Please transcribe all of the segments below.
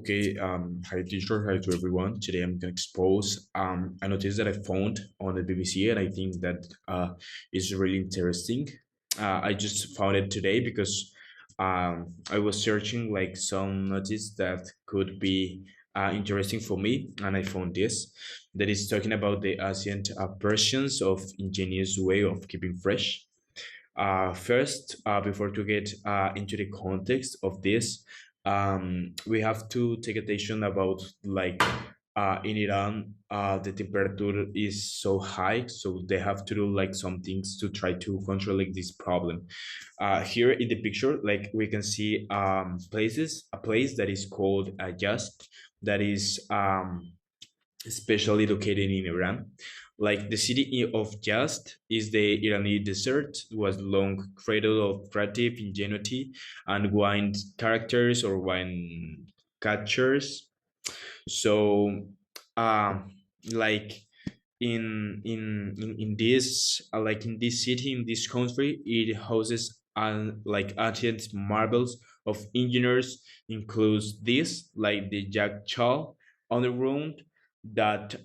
Okay, hi teacher, hi to everyone. Today I'm gonna expose a notice that I found on the BBC, and I think that is really interesting. I just found it today because I was searching like some notice that could be interesting for me, and I found this that is talking about the ancient versions of ingenious way of keeping fresh. First, before to get into the context of this, we have to take attention about like in Iran, the temperature is so high, so they have to do like some things to try to control like this problem. Here in the picture, like we can see a place that is called Just, that is especially located in Iran. Like the city of Just is the Irani desert, was long cradle of creative ingenuity and wine characters or wine catchers. So, like in this like in this city, in this country, it houses like ancient marvels of engineers, includes this like the Jack Chal underground that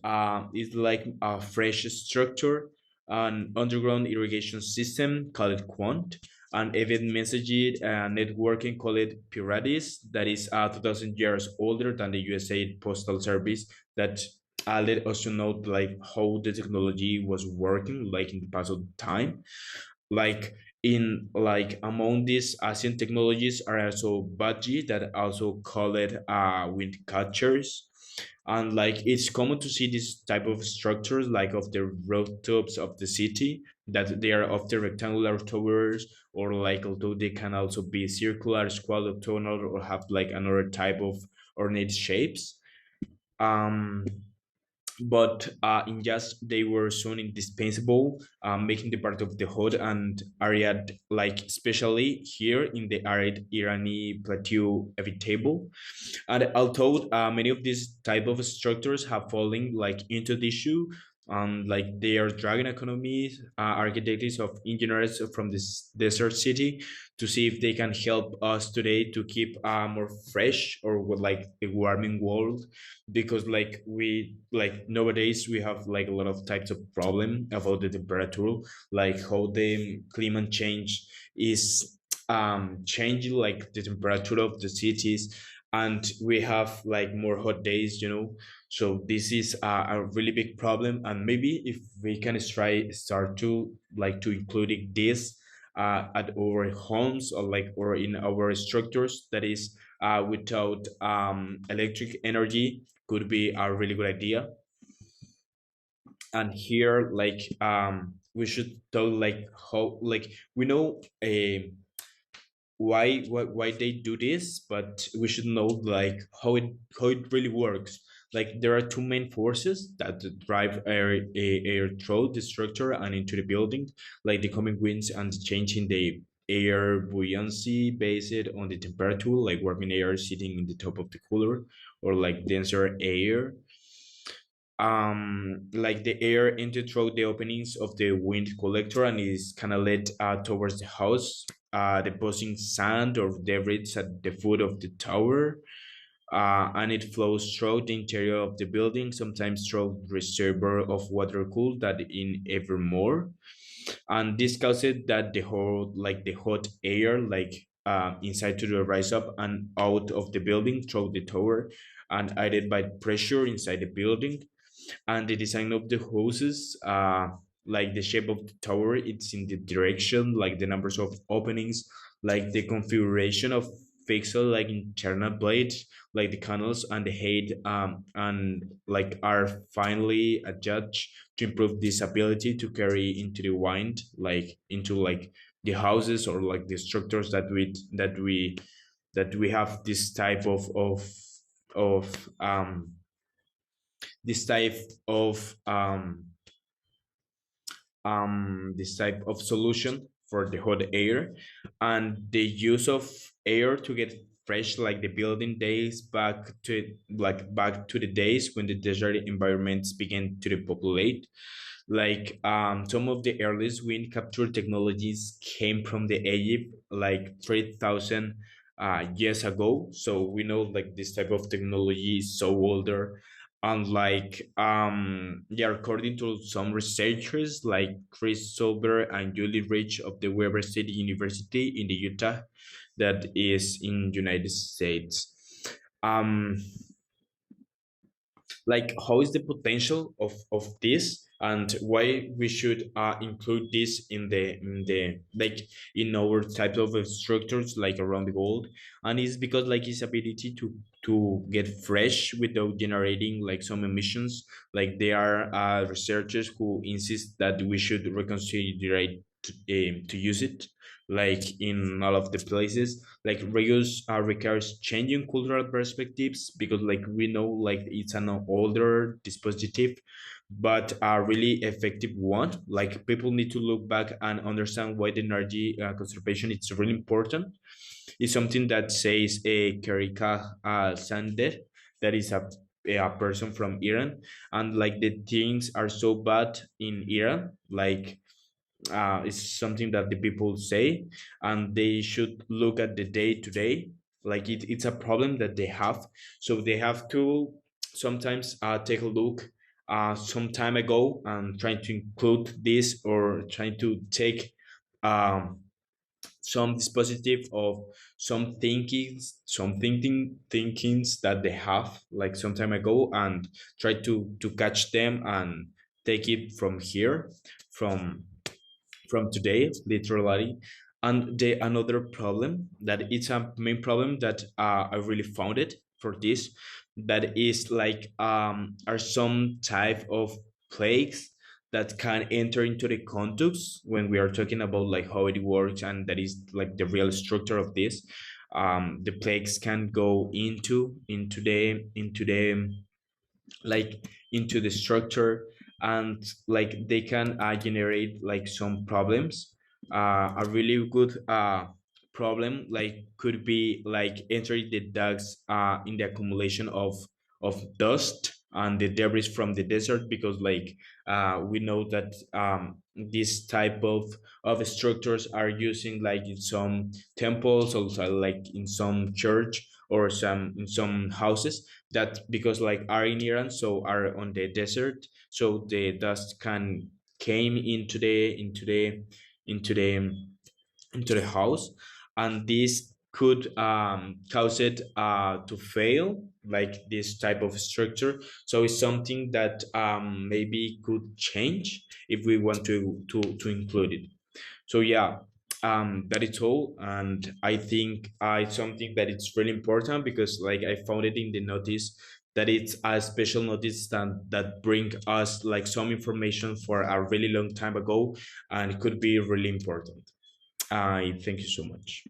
is like a fresh structure, an underground irrigation system called Quant, an event messaging networking called Pirates that is 2000 years older than the USA Postal Service, that let us to know like how the technology was working like in the past of time. Like in like among these Asian technologies are also budgie that also call it wind catchers. And like it's common to see this type of structures like of the rooftops of the city, that they are often rectangular towers, or like although they can also be circular, square octagonal, or have like another type of ornate shapes. um but in just they were soon indispensable, making the part of the hood and arid, like especially here in the arid Irani plateau evitable. And although many of these type of structures have fallen like into the issue, like they are dragon economies, architects of engineers from this desert city, to see if they can help us today to keep more fresh or with like a warming world. Because like we like nowadays we have like a lot of types of problem about the temperature, like how the climate change is changing like the temperature of the cities, and we have like more hot days, so this is a really big problem. And maybe if we can try start to like to including this at our homes, or like or in our structures, that is without electric energy, could be a really good idea. And here like we should tell like how like we know why they do this, but we should know like how it really works. Like there are two main forces that drive air through the structure and into the building, like the coming winds and the change in the air buoyancy based on the temperature, like warming air sitting in the top of the cooler, or like denser air, like the air entered through the openings of the wind collector and is kind of led towards the house, depositing sand or debris at the foot of the tower, and it flows through the interior of the building, sometimes through reservoir of water cooled that in evermore. And this causes that the whole like the hot air like inside to the rise up and out of the building through the tower, and added by pressure inside the building. And the design of the houses, like the shape of the tower, it's in the direction, like the numbers of openings, like the configuration of pixel like internal blades, like the canals and the height, and like are finally adjudged to improve this ability to carry into the wind, like into like the houses or like the structures that we have this type of this type of this type of solution for the hot air. And the use of air to get fresh, like the building days back to the days when the desert environments began to depopulate. Like some of the earliest wind capture technologies came from the Egypt, like 3000 years ago. So we know like this type of technology is so older. And like yeah, according to some researchers like Chris Silver and Julie Rich of the Weber State University in the Utah, that is in United States. Um, like how is the potential of this, and why we should include this in the like in our type of structures like around the world. And it's because like its ability to get fresh without generating like some emissions. Like there are researchers who insist that we should reconsider to use it like in all of the places. Like reuse requires changing cultural perspectives, because like we know like it's an older dispositive but a really effective one. Like people need to look back and understand why the energy conservation is really important. It's something that says a Karika Sander, that is a person from Iran. And like the things are so bad in Iran, like is something that the people say, and they should look at the day to day. Like it's a problem that they have, so they have to sometimes take a look some time ago and trying to include this, or trying to take um, some dispositive of some thinkings that they have like some time ago, and try to catch them and take it from here, from today literally. And the another problem that it's a main problem that I really found it for this, that is like are some type of plagues that can enter into the context when we are talking about like how it works, and that is like the real structure of this. The plagues can go into the like into the structure, and like they can generate like some problems. A really good problem like could be like entering the dogs in the accumulation of dust and the debris from the desert, because like we know that this type of structures are using like in some temples, also like in some church or some in some houses, that because like are in Iran, so are on the desert, so the dust can came into the into the house, and this could cause it to fail, like this type of structure. So it's something that maybe could change if we want to include it. So yeah, that is all, and I think it's something that it's really important, because like I found it in the notice that it's a special notice that bring us like some information for a really long time ago, and it could be really important. I thank you so much.